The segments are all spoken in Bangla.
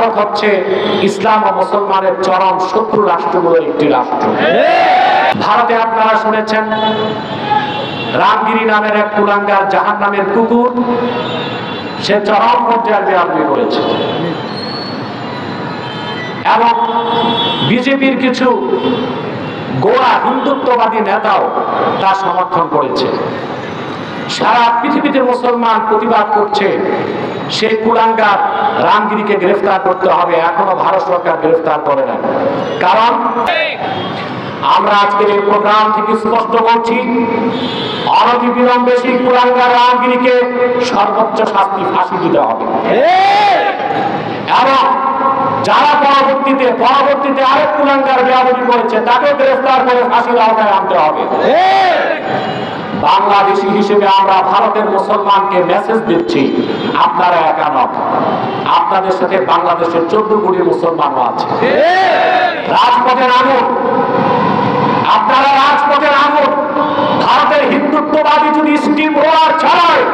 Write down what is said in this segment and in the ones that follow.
ভারত হচ্ছে ইসলাম ও মুসলমানের চরম শত্রু রাষ্ট্রগুলোর একটি রাষ্ট্র। ভারতে আপনারা শুনেছেন রামগিরি নামের এক কুলাঙ্গার জাহান নামের কুকুর, সে চরম পর্যায়ে বেয়াদবি করেছে এবং বিজেপির কিছু গোড়া হিন্দুত্ববাদী নেতাও তা সমর্থন করেছে। সারা পৃথিবীতে মুসলমান প্রতিবাদ করছে সেই কুলাঙ্গার রামগিরিকে গ্রেফতার করতে হবে। এখনো ভারত সরকার গ্রেফতার করে না। কারণ আমরা আজকের এই প্রোগ্রাম থেকে স্পষ্ট করছি, অনতিবিলম্বে সেই কুলাঙ্গার রামগিরিকে সর্বোচ্চ শাস্তি ফাঁসি দিতে হবে এবং যারা পরবর্তীতে আরেক কুলাঙ্গার বেয়াদবি করেছে তাকে গ্রেফতার করে ফাঁসির আওতায় আনতে হবে। বাংলাদেশী হিসেবে আমরা ভারতের মুসলমানকে মেসেজ দিচ্ছি, আপনারা একা নন, আপনাদের সাথে বাংলাদেশের 14 কোটি মুসলমানও আছে। রাজপথে নামুন, আপনারা রাজপথে নামুন। ভারতের হিন্দুত্ববাদী যদি স্টিম রোলার চালায়,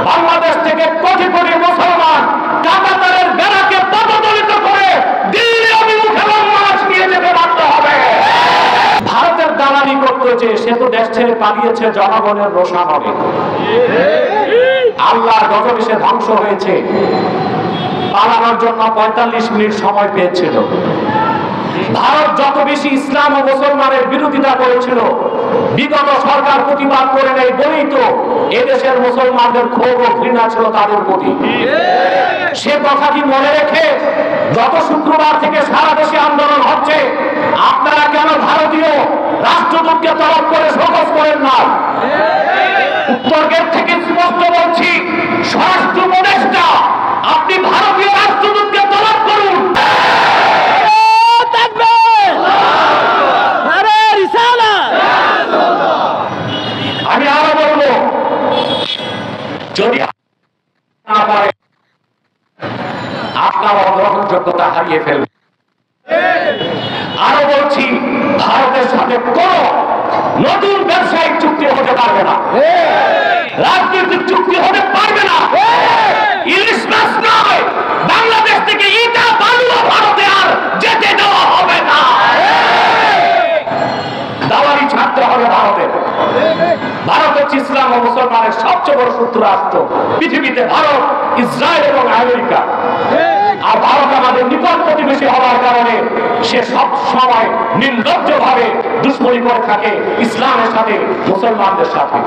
বাংলাদেশ থেকে কোটি কোটি মুসলমান কাতারের বেড়াকে পদদলিত করে দিল্লি অভিমুখে মার্চ নিয়ে যেতে বাধ্য হবে। ভারতের দালালি করতেছে, সে তো দেশ ছেড়ে পালিয়েছে জনগণের রোষা হবে। আল্লাহর গজবে সে ধ্বংস হয়েছে। পালানোর জন্য 45 মিনিট সময় পেয়েছিল। ভারত যত বেশি ইসলাম ও মুসলমানের বিরোধিতা করেছিল, বিগত সরকার প্রতিবাদ করে নেই বলেই তো এদেশের মুসলমানদের ক্ষোভ ও ঘৃণা ছিল তাদের প্রতি। সে কথাটি মনে রেখে গত শুক্রবার থেকে সারা দেশে আন্দোলন হচ্ছে। আপনারা কেন ভারতীয় রাষ্ট্রদূতকে তলব করে শোকজ করেন না? উত্তর গেট থেকে স্পষ্ট বলছি, স্বরাষ্ট্র উপদেষ্টা আপনি ভারতীয় রাষ্ট্রদূতকে তলব করুন। আমি আরো বলবো, যদি না পারে আপনার গ্রহণযোগ্যতা হারিয়ে ফেলবে। আরো বলছি, ভারতের সাথে কোন নতুন ব্যবসায়িক চুক্তি হতে পারবে না, রাজনৈতিক চুক্তি হতে পারবে না। ইলিশ মাছ নয়, বাংলাদেশ থেকে ইটা বালু ভারতে আর যেতে দেওয়া হবে না। দালালি ছাড়তে হবে ভারতের। ভারত হচ্ছে ইসলাম ও মুসলমানের সবচেয়ে বড় শত্রু রাষ্ট্র পৃথিবীতে। ভারত, ইসরায়েল এবং আমেরিকা। আর ভারত আমাদের নিকট প্রতিবেশী হওয়ার কারণে সে সব সময় নির্লজ্জ ভাবে দুশ্মনী করে থাকে ইসলামের সাথে, মুসলমানদের সাথে।